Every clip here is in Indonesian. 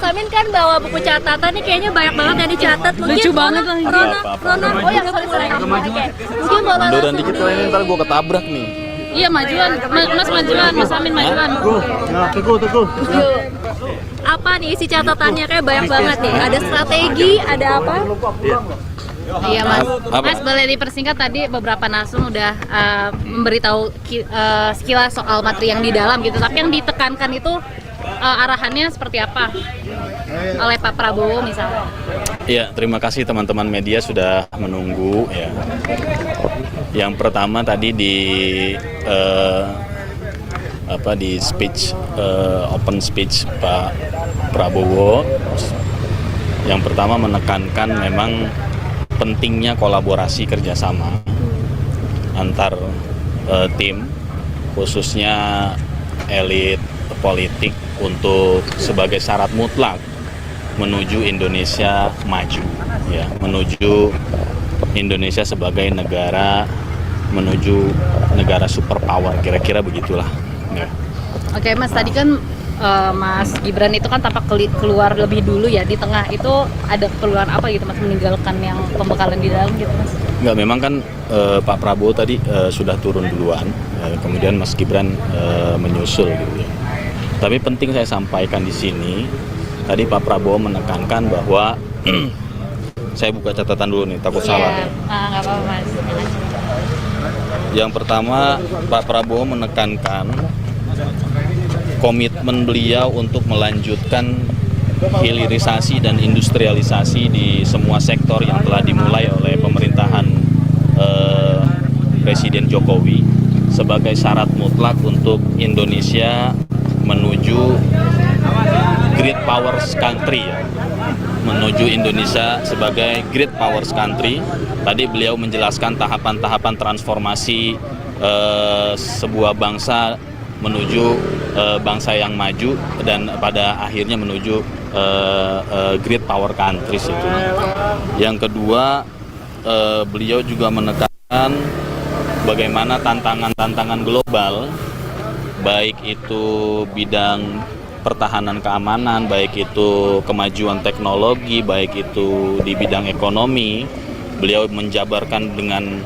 Amin kan bawa buku catatan nih, kayaknya banyak banget yang dicatat. Mungkin lucu banget lah. Rona, oh yang sorry. Oke. Mungkin mau munduran dikit lah ini, ntar gue ketabrak nih. Iya majuan, Mas majuan, Mas Amin majuan. Teguh. Yuk. Apa nih isi catatannya, kayak banyak banget nih. Ada strategi, ada apa? Iya Mas. Apa? Mas boleh dipersingkat, tadi beberapa narsum udah memberitahu sekilas soal materi yang di dalam gitu. Tapi yang ditekankan itu arahannya seperti apa oleh Pak Prabowo misalnya? Iya, terima kasih teman-teman media sudah menunggu ya. Yang pertama tadi di speech open speech Pak Prabowo, yang pertama menekankan memang pentingnya kolaborasi kerjasama antar tim, khususnya elit politik, untuk sebagai syarat mutlak menuju Indonesia maju, ya, menuju Indonesia sebagai negara, menuju negara superpower, kira-kira begitulah. Ya. Oke Mas, tadi kan Mas Gibran itu kan tampak keluar lebih dulu ya, di tengah itu ada keluar apa gitu Mas, meninggalkan yang pembekalan di dalam gitu Mas? Enggak, memang kan Pak Prabowo tadi sudah turun duluan, kemudian Mas Gibran menyusul gitu ya. Tapi penting saya sampaikan di sini, tadi Pak Prabowo menekankan bahwa saya buka catatan dulu nih, takut salah. Nggak apa-apa Mas. Yang pertama, Pak Prabowo menekankan komitmen beliau untuk melanjutkan hilirisasi dan industrialisasi di semua sektor yang telah dimulai oleh pemerintahan Presiden Jokowi sebagai syarat mutlak untuk Indonesia menuju Great Powers Country, ya. Menuju Indonesia sebagai Great Powers Country. Tadi beliau menjelaskan tahapan-tahapan transformasi sebuah bangsa menuju bangsa yang maju dan pada akhirnya menuju Great Power Countries itu. Yang kedua, beliau juga menekankan bagaimana tantangan-tantangan global, baik itu bidang pertahanan keamanan, baik itu kemajuan teknologi, baik itu di bidang ekonomi. Beliau menjabarkan dengan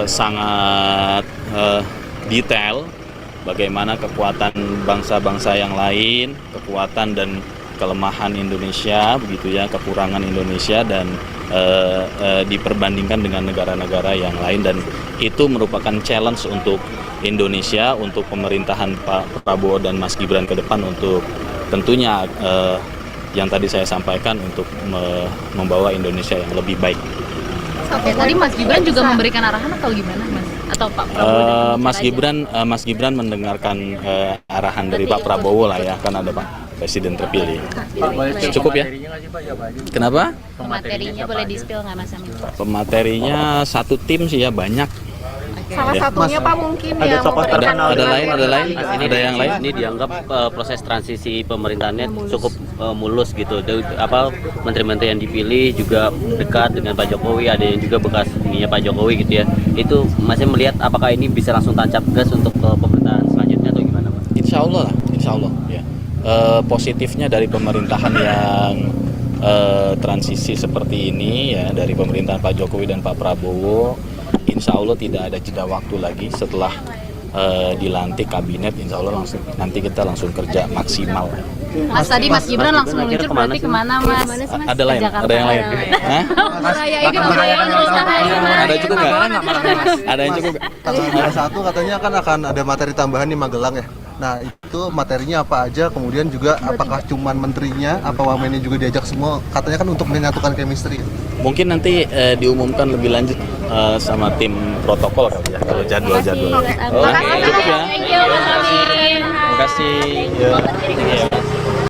sangat detail bagaimana kekuatan bangsa-bangsa yang lain, kekuatan dan kelemahan Indonesia, begitu ya, kekurangan Indonesia, dan diperbandingkan dengan negara-negara yang lain, dan itu merupakan challenge untuk Indonesia, untuk pemerintahan Pak Prabowo dan Mas Gibran ke depan, untuk tentunya yang tadi saya sampaikan, untuk membawa Indonesia yang lebih baik. Oke, tadi Mas Gibran juga memberikan arahan atau gimana Mas? Atau Pak Prabowo? Mas Gibran mendengarkan arahan dari Pak Prabowo lah ya, kan ada Pak Presiden terpilih. Cukup ya? Kenapa? Pematerinya boleh di-spill nggak Mas Amin? Pematerinya satu tim sih ya, banyak. Salah Ya. satunya Pak mungkin Ada yang tokoh memberikan Ada lain, Ini ada yang lain. Ini dianggap proses transisi pemerintahannya cukup mulus gitu. Menteri-menteri yang dipilih juga dekat dengan Pak Jokowi, ada yang juga bekas ininya Pak Jokowi gitu ya. Itu masih melihat apakah ini bisa langsung tancap gas untuk pemerintahan selanjutnya atau gimana Pak? Insya Allah lah, insya Allah. Ya. Positifnya dari pemerintahan yang transisi seperti ini ya, dari pemerintahan Pak Jokowi dan Pak Prabowo, insya Allah tidak ada jeda waktu lagi setelah dilantik kabinet. Insya Allah nanti kita langsung kerja maksimal. Mas, tadi Mas Gibran langsung meluncur, berarti kemana Mas? Ada lain, ada yang lain. Hah? Ada cukup nggak? Ada yang cukup nggak? Ada satu katanya kan akan ada materi tambahan di Magelang ya. Nah itu materinya apa aja, kemudian juga apakah cuman menterinya, apa wamennya juga diajak semua, katanya kan untuk menyatukan chemistry. Mungkin nanti diumumkan lebih lanjut sama tim protokol kali ya, kalau jadwal-jadwal. Terima kasih. Cukup ya. Thank you, Mas Amin. Terima kasih. Ya.